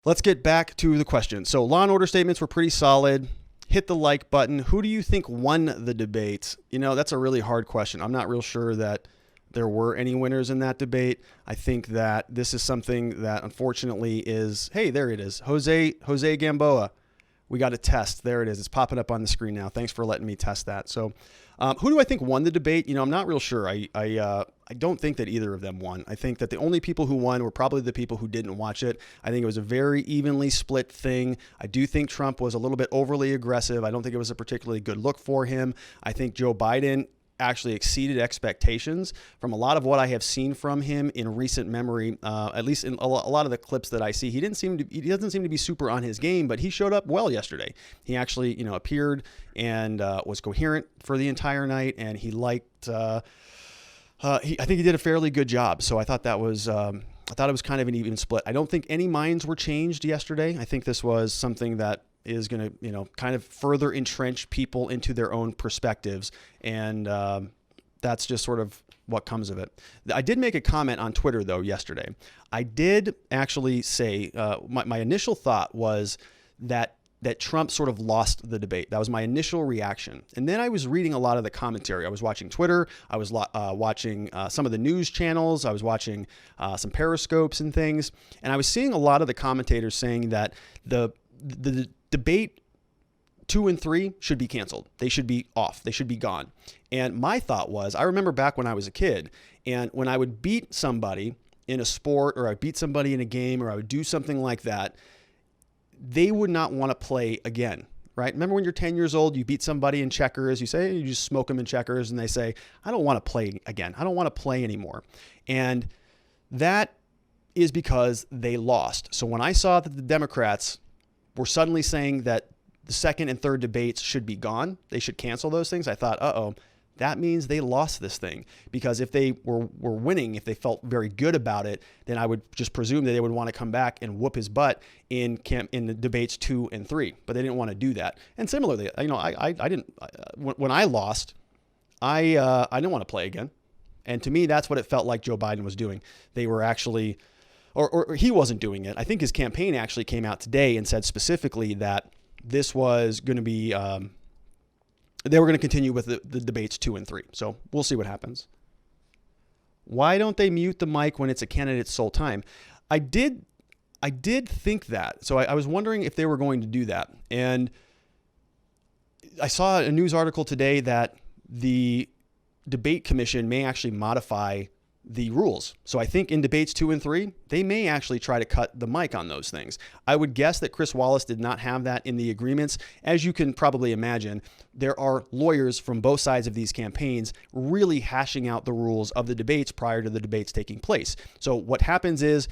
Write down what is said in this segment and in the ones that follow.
Let's get back to the question. So Law and Order statements were pretty solid. Hit the like button. Who do you think won the debate? That's a really hard question. I'm not real sure that there were any winners in that debate. I think that this is something that unfortunately is, hey, there it is. Jose Gamboa. We got a test. There it is. It's popping up on the screen now. Thanks for letting me test that. So who do I think won the debate? I'm not real sure. I don't think that either of them won. I think that the only people who won were probably the people who didn't watch it. I think it was a very evenly split thing. I do think Trump was a little bit overly aggressive. I don't think it was a particularly good look for him. I think Joe Biden actually exceeded expectations from a lot of what I have seen from him in recent memory. At least in a lot of the clips that I see, he doesn't seem to be super on his game, but he showed up well yesterday. He actually, appeared and was coherent for the entire night, and he liked. I think he did a fairly good job. So I thought that was. I thought it was kind of an even split. I don't think any minds were changed yesterday. I think this was something that is going to, kind of further entrench people into their own perspectives. And that's just sort of what comes of it. I did make a comment on Twitter, though, yesterday. I did actually say my initial thought was that Trump sort of lost the debate. That was my initial reaction. And then I was reading a lot of the commentary. I was watching Twitter. I was watching some of the news channels. I was watching some periscopes and things. And I was seeing a lot of the commentators saying that the debate 2 and 3 should be canceled. They should be off. They should be gone. And my thought was, I remember back when I was a kid, and when I would beat somebody in a sport, or I beat somebody in a game, or I would do something like that, they would not want to play again, right? Remember when you're 10 years old, you beat somebody in checkers, you say, you just smoke them in checkers, and they say, I don't want to play again. I don't want to play anymore. And that is because they lost. So when I saw that the Democrats were suddenly saying that the second and third debates should be gone, they should cancel those things, I thought, that means they lost this thing. Because if they were winning, if they felt very good about it, then I would just presume that they would want to come back and whoop his butt in the debates 2 and 3. But they didn't want to do that. And similarly, I didn't. When I lost, I didn't want to play again. And to me, that's what it felt like Joe Biden was doing. They were actually, or he wasn't doing it. I think his campaign actually came out today and said specifically that this was going to be, they were going to continue with the debates 2 and 3. So we'll see what happens. Why don't they mute the mic when it's a candidate's sole time? I did think that. So I was wondering if they were going to do that. And I saw a news article today that the debate commission may actually modify the rules. So I think in debates 2 and 3, they may actually try to cut the mic on those things. I would guess that Chris Wallace did not have that in the agreements. As you can probably imagine, there are lawyers from both sides of these campaigns really hashing out the rules of the debates prior to the debates taking place. So what happens is,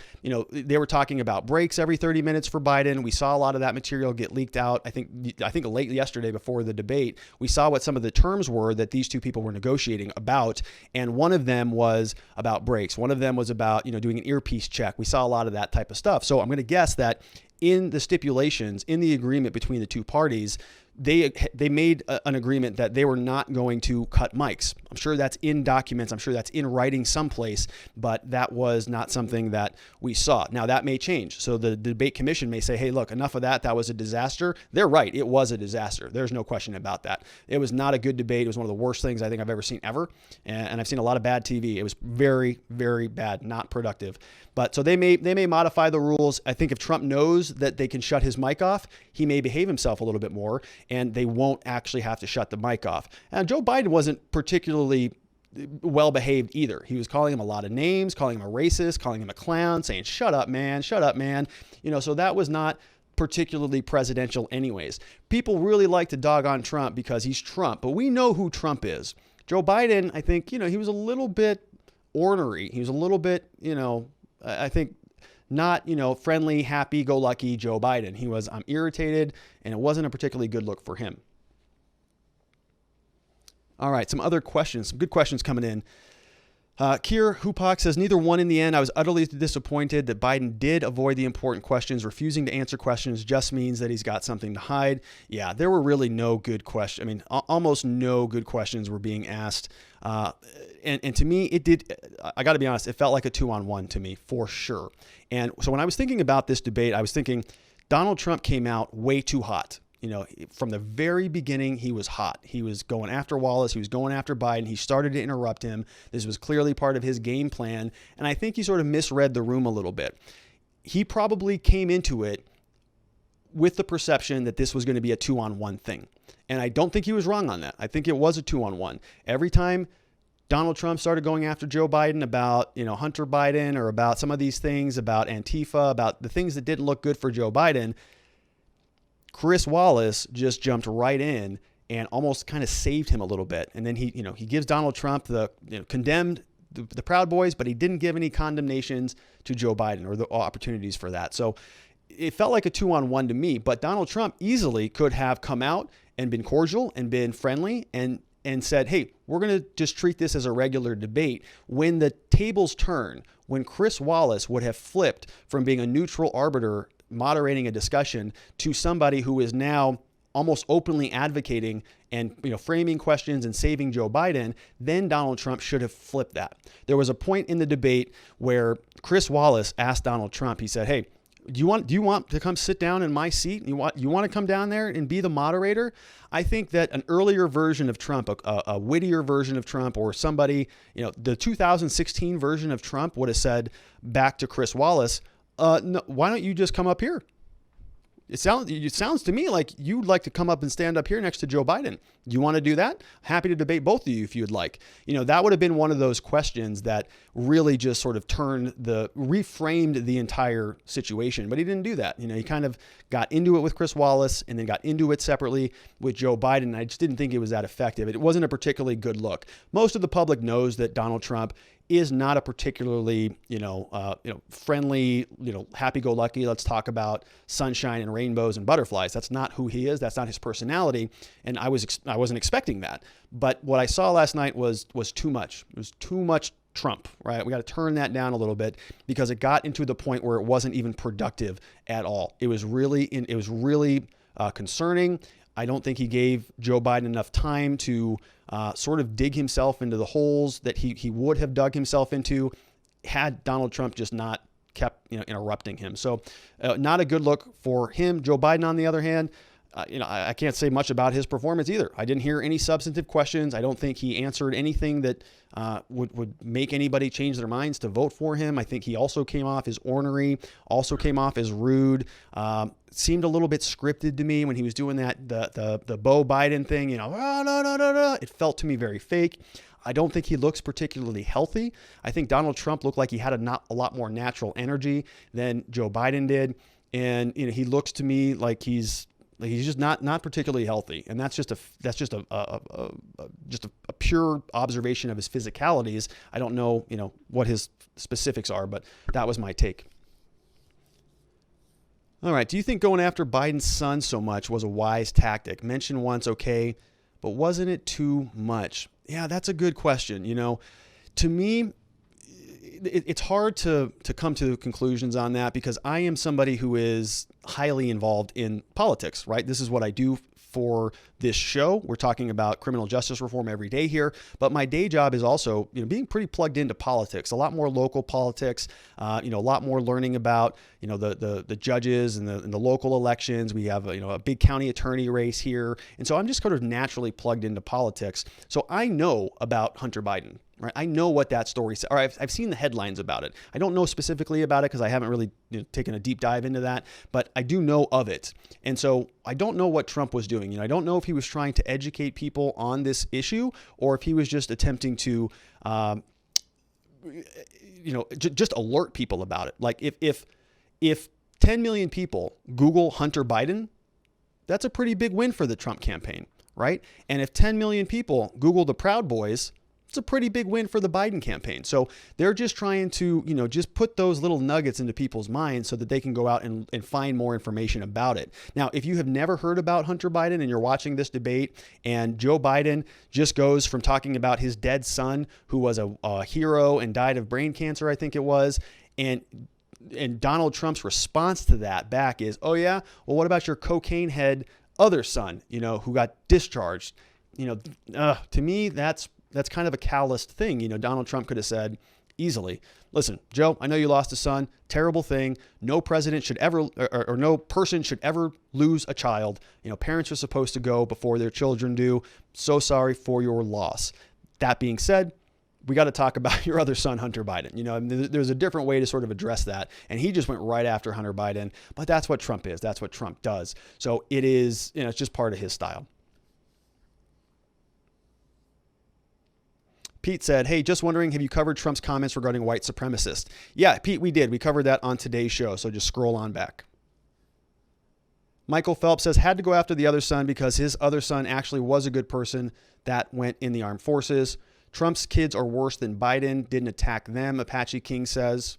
they were talking about breaks every 30 minutes for Biden. We saw a lot of that material get leaked out. I think late yesterday before the debate, we saw what some of the terms were that these two people were negotiating about. And one of them was about breaks. One of them was about, doing an earpiece check. We saw a lot of that type of stuff. So I'm going to guess that in the stipulations, in the agreement between the two parties, they made an agreement that they were not going to cut mics. I'm sure that's in documents. I'm sure that's in writing someplace, but that was not something that we saw. Now that may change. So the debate commission may say, hey, look, enough of that. That was a disaster. They're right. It was a disaster. There's no question about that. It was not a good debate. It was one of the worst things I think I've ever seen ever. And I've seen a lot of bad TV. It was very, very bad, not productive. But so they may modify the rules. I think if Trump knows that they can shut his mic off, he may behave himself a little bit more, and they won't actually have to shut the mic off. And Joe Biden wasn't particularly well behaved either. He was calling him a lot of names, calling him a racist, calling him a clown, saying, shut up, man, so that was not particularly presidential anyways. People really like to dog on Trump because he's Trump, but we know who Trump is. Joe Biden, I think, he was a little bit ornery. He was a little bit, I think, not, friendly, happy-go-lucky Joe Biden. He was, I'm irritated, and it wasn't a particularly good look for him. All right, some other questions, some good questions coming in. Kier Hupak says, neither one in the end. I was utterly disappointed that Biden did avoid the important questions. Refusing to answer questions just means that he's got something to hide. Yeah, there were really no good questions. I mean, almost no good questions were being asked. And to me, it did, I got to be honest, it felt like a 2-on-1 to me for sure. And so when I was thinking about this debate, I was thinking Donald Trump came out way too hot. You know, from the very beginning, he was hot. He was going after Wallace. He was going after Biden. He started to interrupt him. This was clearly part of his game plan. And I think he sort of misread the room a little bit. He probably came into it with the perception that this was going to be a 2-on-1 thing. And I don't think he was wrong on that. I think it was a 2-on-1. Every time Donald Trump started going after Joe Biden about, Hunter Biden or about some of these things, about Antifa, about the things that didn't look good for Joe Biden, Chris Wallace just jumped right in and almost kind of saved him a little bit. And then he gives Donald Trump condemned the Proud Boys, but he didn't give any condemnations to Joe Biden or the opportunities for that. So it felt like a 2-on-1 to me, but Donald Trump easily could have come out and been cordial and been friendly and said, hey, we're going to just treat this as a regular debate. When the tables turn, when Chris Wallace would have flipped from being a neutral arbiter moderating a discussion to somebody who is now almost openly advocating and framing questions and saving Joe Biden, then Donald Trump should have flipped that. There was a point in the debate where Chris Wallace asked Donald Trump, he said, hey, do you want to come sit down in my seat? You want to come down there and be the moderator? I think that an earlier version of Trump, a wittier version of Trump, or somebody, the 2016 version of Trump would have said back to Chris Wallace, no, why don't you just come up here? It sounds to me like you'd like to come up and stand up here next to Joe Biden. You want to do that? Happy to debate both of you if you'd like. That would have been one of those questions that really just sort of reframed the entire situation. But he didn't do that. He kind of got into it with Chris Wallace and then got into it separately with Joe Biden. I just didn't think it was that effective. It wasn't a particularly good look. Most of the public knows that Donald Trump is not a particularly, friendly, happy-go-lucky, let's talk about sunshine and rainbows and butterflies. That's not who he is. That's not his personality. And I wasn't expecting that. But what I saw last night was too much. It was too much Trump, right? We got to turn that down a little bit because it got into the point where it wasn't even productive at all. It was really concerning. I don't think he gave Joe Biden enough time to sort of dig himself into the holes that he would have dug himself into had Donald Trump just not kept interrupting him. So not a good look for him. Joe Biden, on the other hand, I can't say much about his performance either. I didn't hear any substantive questions. I don't think he answered anything that would make anybody change their minds to vote for him. I think he also came off as ornery, also came off as rude. Seemed a little bit scripted to me when he was doing that, the Beau Biden thing, no. It felt to me very fake. I don't think he looks particularly healthy. I think Donald Trump looked like he had a lot more natural energy than Joe Biden did. And, he looks to me like he's just not particularly healthy, and that's just a pure observation of his physicalities. I don't know, what his specifics are, but that was my take. All right, do you think going after Biden's son so much was a wise tactic? Mentioned once, okay, but wasn't it too much? Yeah, that's a good question. To me, it's hard to come to conclusions on that because I am somebody who is highly involved in politics, right? This is what I do for this show. We're talking about criminal justice reform every day here, but my day job is also, being pretty plugged into politics, a lot more local politics, a lot more learning about, the judges and the local elections. We have, a big county attorney race here. And so I'm just kind of naturally plugged into politics. So I know about Hunter Biden. Right, I know what that story says, or I've seen the headlines about it. I don't know specifically about it because I haven't really taken a deep dive into that, but I do know of it. And so I don't know what Trump was doing. I don't know if he was trying to educate people on this issue or if he was just attempting to, just alert people about it. Like if 10 million people Google Hunter Biden, that's a pretty big win for the Trump campaign, right? And if 10 million people Google the Proud Boys, It's a pretty big win for the Biden campaign. So they're just trying to, just put those little nuggets into people's minds so that they can go out and find more information about it. Now, if you have never heard about Hunter Biden and you're watching this debate and Joe Biden just goes from talking about his dead son, who was a hero and died of brain cancer, I think it was, and Donald Trump's response to that back is, oh yeah, well, what about your cocaine head other son, who got discharged? To me, that's kind of a calloused thing. Donald Trump could have said easily, listen, Joe, I know you lost a son. Terrible thing. No president should ever, or no person should ever lose a child. Parents are supposed to go before their children do. So sorry for your loss. That being said, we got to talk about your other son, Hunter Biden. There's a different way to sort of address that. And he just went right after Hunter Biden. But that's what Trump is. That's what Trump does. So it is, it's just part of his style. Pete said, hey, just wondering, have you covered Trump's comments regarding white supremacists? Yeah, Pete, we did. We covered that on today's show, so just scroll on back. Michael Phelps says, had to go after the other son because his other son actually was a good person that went in the armed forces. Trump's kids are worse than Biden, didn't attack them, Apache King says.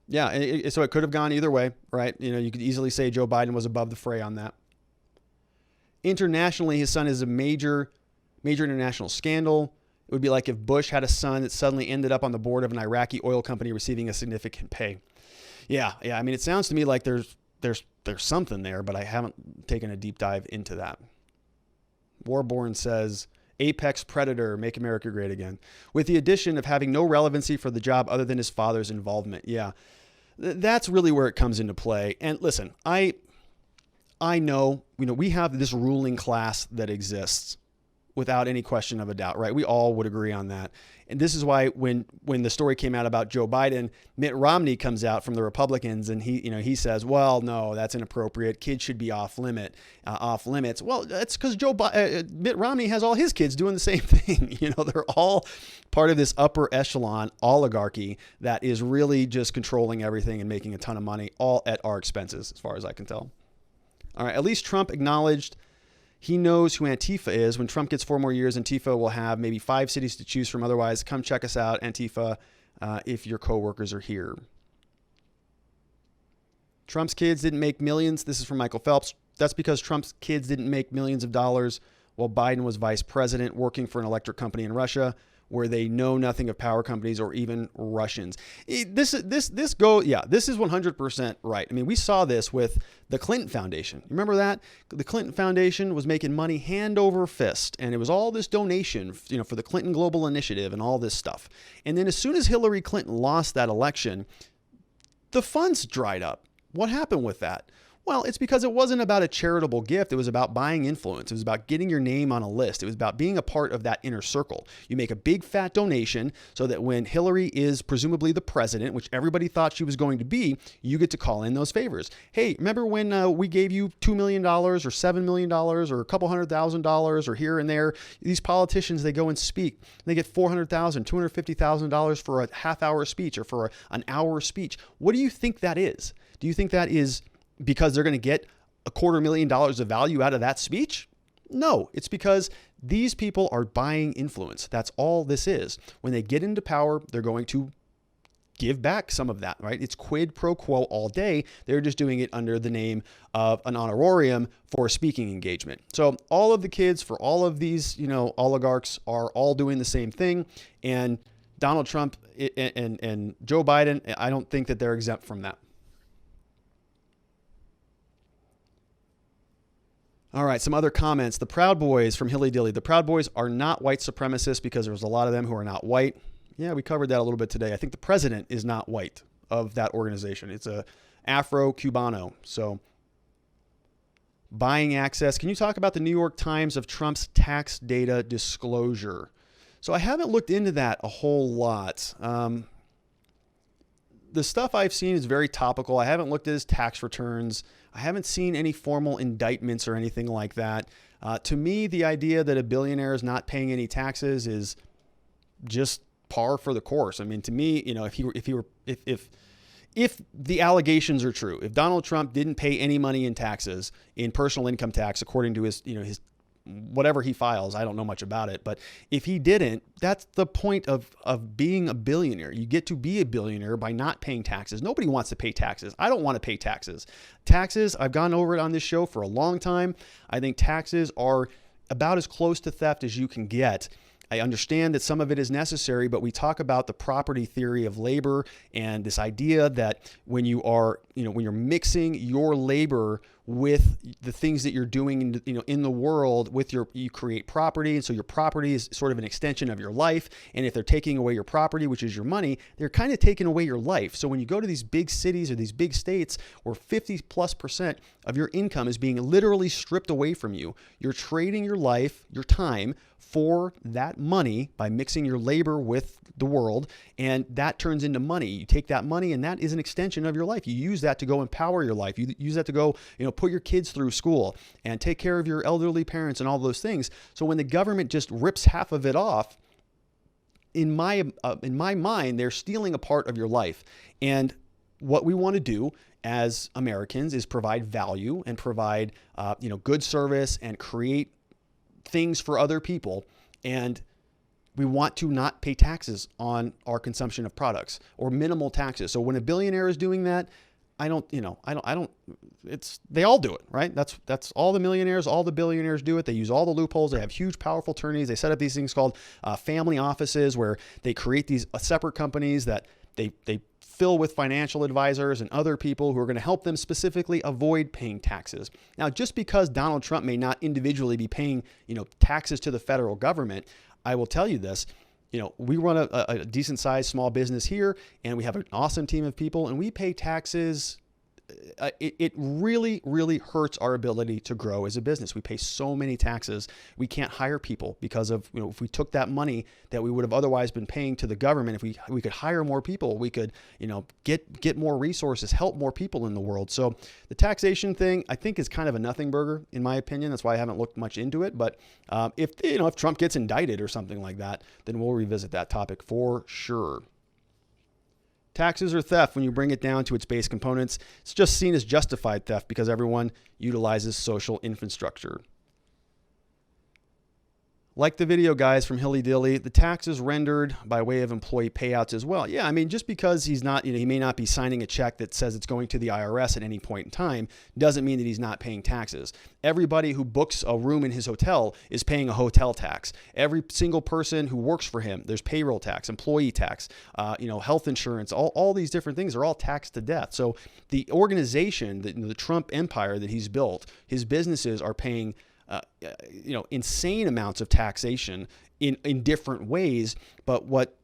Yeah, so it could have gone either way, right? You could easily say Joe Biden was above the fray on that. Internationally, his son is a major international scandal. It would be like if Bush had a son that suddenly ended up on the board of an Iraqi oil company receiving a significant pay. Yeah. I mean, it sounds to me like there's something there, but I haven't taken a deep dive into that. Warborn says, apex predator, make America great again. With the addition of having no relevancy for the job other than his father's involvement. Yeah, that's really where it comes into play. And listen, I know, we have this ruling class that exists without any question of a doubt, right? We all would agree on that. And this is why when the story came out about Joe Biden, Mitt Romney comes out from the Republicans and he says, well, no, that's inappropriate. Kids should be off limits. Well, that's because Mitt Romney has all his kids doing the same thing. They're all part of this upper echelon oligarchy that is really just controlling everything and making a ton of money, all at our expenses, as far as I can tell. All right, at least Trump acknowledged he knows who Antifa is. When Trump gets 4 more years, Antifa will have maybe 5 cities to choose from. Otherwise, come check us out, Antifa, if your coworkers are here. Trump's kids didn't make millions. This is from Michael Phelps. That's because Trump's kids didn't make millions of dollars while Biden was vice president working for an electric company in Russia, where they know nothing of power companies or even Russians. This is 100% right. I mean, we saw this with the Clinton Foundation. You remember that? The Clinton Foundation was making money hand over fist, and it was all this donation, for the Clinton Global Initiative and all this stuff. And then as soon as Hillary Clinton lost that election, the funds dried up. What happened with that? Well, it's because it wasn't about a charitable gift. It was about buying influence. It was about getting your name on a list. It was about being a part of that inner circle. You make a big fat donation so that when Hillary is presumably the president, which everybody thought she was going to be, you get to call in those favors. Hey, remember when we gave you $2 million or $7 million or a couple $100,000 or here and there? These politicians, they go and speak. They get $400,000, $250,000 for a half-hour speech or for an hour speech. What do you think that is? Do you think that is because they're going to get $250,000 of value out of that speech? No, it's because these people are buying influence. That's all this is. When they get into power, they're going to give back some of that, right? It's quid pro quo all day. They're just doing it under the name of an honorarium for a speaking engagement. So all of the kids for all of these, oligarchs are all doing the same thing. And Donald Trump and Joe Biden, I don't think that they're exempt from that. All right, some other comments. The Proud Boys from Hilly Dilly. The Proud Boys are not white supremacists because there's a lot of them who are not white. Yeah, we covered that a little bit today. I think the president is not white of that organization. It's a Afro-Cubano. So buying access. Can you talk about the New York Times of Trump's tax data disclosure? So I haven't looked into that a whole lot. The stuff I've seen is very topical. I haven't looked at his tax returns. I haven't seen any formal indictments or anything like that. To me, the idea that a billionaire is not paying any taxes is just par for the course. I mean, to me, if the allegations are true, if Donald Trump didn't pay any money in taxes, in personal income tax, according to his whatever he files. I don't know much about it, but if he didn't, that's the point of being a billionaire. You get to be a billionaire by not paying taxes. Nobody wants to pay taxes. I don't want to pay taxes. Taxes, I've gone over it on this show for a long time. I think taxes are about as close to theft as you can get. I understand that some of it is necessary, but we talk about the property theory of labor and this idea that when you are, when you're mixing your labor with the things that you're doing in the world you create property. And so your property is sort of an extension of your life. And if they're taking away your property, which is your money, they're kind of taking away your life. So when you go to these big cities or these big states where 50+% of your income is being literally stripped away from you, you're trading your life, your time for that money by mixing your labor with the world, and that turns into money. You take that money and that is an extension of your life. You use that to go empower your life. You use that to go, put your kids through school and take care of your elderly parents and all those things. So when the government just rips half of it off, in my mind, they're stealing a part of your life. And what we want to do as Americans is provide value and provide, good service and create things for other people. And we want to not pay taxes on our consumption of products or minimal taxes. So when a billionaire is doing that, they all do it, right? That's all the millionaires, all the billionaires do it. They use all the loopholes. They have huge, powerful attorneys. They set up these things called family offices where they create these separate companies that they fill with financial advisors and other people who are going to help them specifically avoid paying taxes. Now, just because Donald Trump may not individually be paying, taxes to the federal government, I will tell you this, we run a decent sized small business here and we have an awesome team of people and we pay taxes. It really, really hurts our ability to grow as a business. We pay so many taxes. We can't hire people because of, if we took that money that we would have otherwise been paying to the government, if we could hire more people, we could, get more resources, help more people in the world. So the taxation thing, I think, is kind of a nothing burger in my opinion. That's why I haven't looked much into it. But if Trump gets indicted or something like that, then we'll revisit that topic for sure. Taxes are theft when you bring it down to its base components. It's just seen as justified theft because everyone utilizes social infrastructure. Like the video, guys, from Hilly Dilly, the tax is rendered by way of employee payouts as well. Yeah, just because he's not, he may not be signing a check that says it's going to the IRS at any point in time doesn't mean that he's not paying taxes. Everybody who books a room in his hotel is paying a hotel tax. Every single person who works for him, there's payroll tax, employee tax, health insurance, all these different things are all taxed to death. So the organization, the Trump empire that he's built, his businesses are paying insane amounts of taxation in different ways. But what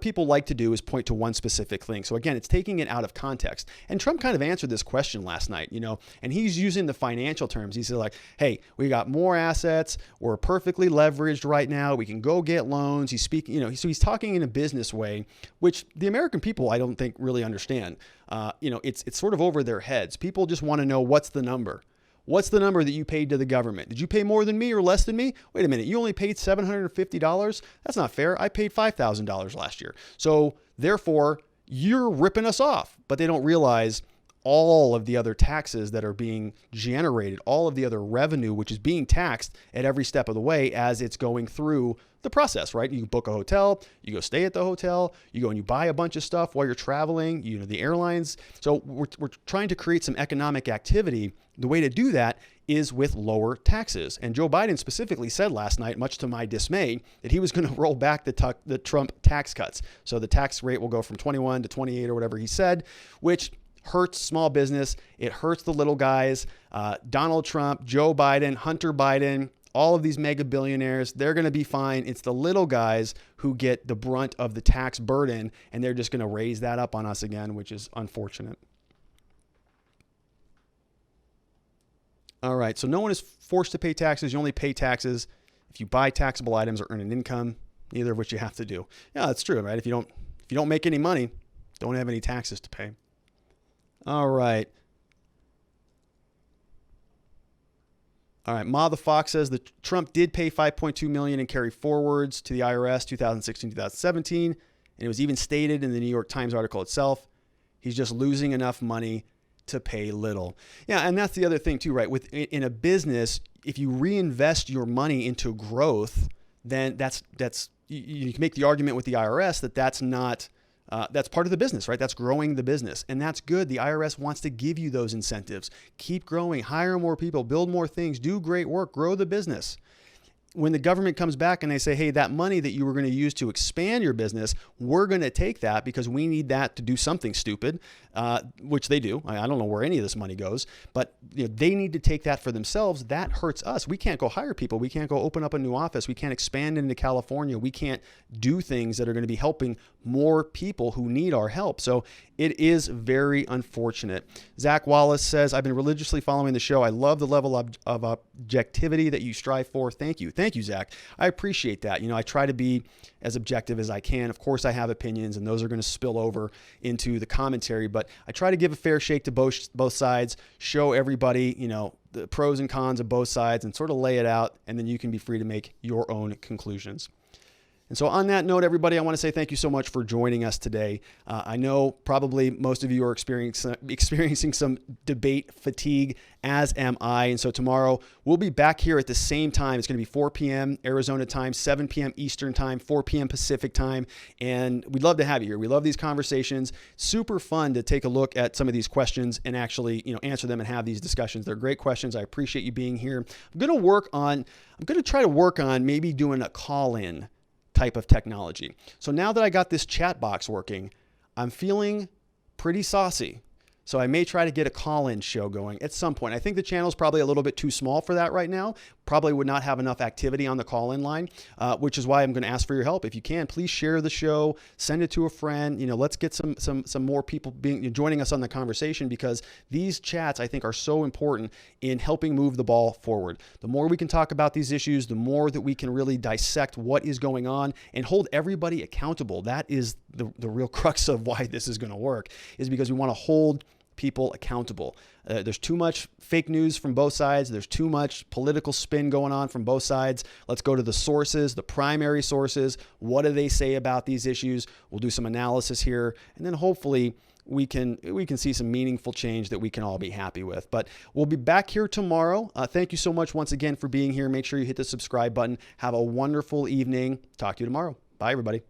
people like to do is point to one specific thing. So again, it's taking it out of context. And Trump kind of answered this question last night, and he's using the financial terms. He said hey, we got more assets. We're perfectly leveraged right now. We can go get loans. He's speaking, so he's talking in a business way, which the American people, I don't think really understand. It's sort of over their heads. People just want to know what's the number. What's the number that you paid to the government? Did you pay more than me or less than me? Wait a minute, you only paid $750? That's not fair. I paid $5,000 last year. So therefore, you're ripping us off. But they don't realize all of the other taxes that are being generated, all of the other revenue, which is being taxed at every step of the way as it's going through the process, right? You book a hotel, you go stay at the hotel, you go and you buy a bunch of stuff while you're traveling, the airlines. So we're trying to create some economic activity. The way to do that is with lower taxes. And Joe Biden specifically said last night, much to my dismay, that he was going to roll back the Trump tax cuts. So the tax rate will go from 21 to 28 or whatever he said, which hurts small business. It hurts the little guys. Donald Trump, Joe Biden, Hunter Biden, all of these mega billionaires, they're going to be fine. It's the little guys who get the brunt of the tax burden, and they're just going to raise that up on us again, which is unfortunate. All right, so no one is forced to pay taxes. You only pay taxes if you buy taxable items or earn an income, neither of which you have to do. Yeah, that's true, right? If you don't make any money, don't have any taxes to pay. All right. Ma the Fox says that Trump did pay $5.2 million in carry forwards to the IRS 2016, 2017. And it was even stated in the New York Times article itself. He's just losing enough money to pay little. Yeah, and that's the other thing too, right? In a business, if you reinvest your money into growth, then that's you can make the argument with the IRS that that's not that's part of the business, right? That's growing the business, and that's good. The IRS wants to give you those incentives. Keep growing, hire more people, build more things, do great work, grow the business. When the government comes back and they say, hey, that money that you were going to use to expand your business, we're going to take that because we need that to do something stupid, which they do. I don't know where any of this money goes, but they need to take that for themselves. That hurts us. We can't go hire people. We can't go open up a new office. We can't expand into California. We can't do things that are going to be helping more people who need our help. So it is very unfortunate. Zach Wallace says, I've been religiously following the show. I love the level of objectivity that you strive for. Thank you. Thank you, Zach. I appreciate that. I try to be as objective as I can. Of course, I have opinions, and those are going to spill over into the commentary, but I try to give a fair shake to both sides, show everybody, the pros and cons of both sides, and sort of lay it out, and then you can be free to make your own conclusions. And so on that note, everybody, I want to say thank you so much for joining us today. I know probably most of you are experiencing some debate fatigue, as am I. And so tomorrow we'll be back here at the same time. It's going to be 4 p.m. Arizona time, 7 p.m. Eastern time, 4 p.m. Pacific time. And we'd love to have you here. We love these conversations. Super fun to take a look at some of these questions and actually, answer them and have these discussions. They're great questions. I appreciate you being here. I'm going to try to work on maybe doing a call-in type of technology. So now that I got this chat box working, I'm feeling pretty saucy. So I may try to get a call-in show going at some point. I think the channel is probably a little bit too small for that right now. Probably would not have enough activity on the call-in line, which is why I'm going to ask for your help. If you can, please share the show, send it to a friend. Let's get some more people joining us on the conversation, because these chats, I think, are so important in helping move the ball forward. The more we can talk about these issues, the more that we can really dissect what is going on and hold everybody accountable. That is the real crux of why this is going to work, is because we want to hold people accountable. There's too much fake news from both sides. There's too much political spin going on from both sides. Let's go to the sources, the primary sources. What do they say about these issues? We'll do some analysis here, and then hopefully we can see some meaningful change that we can all be happy with. But we'll be back here tomorrow. Thank you so much once again for being here. Make sure you hit the subscribe button. Have a wonderful evening. Talk to you tomorrow. Bye, everybody.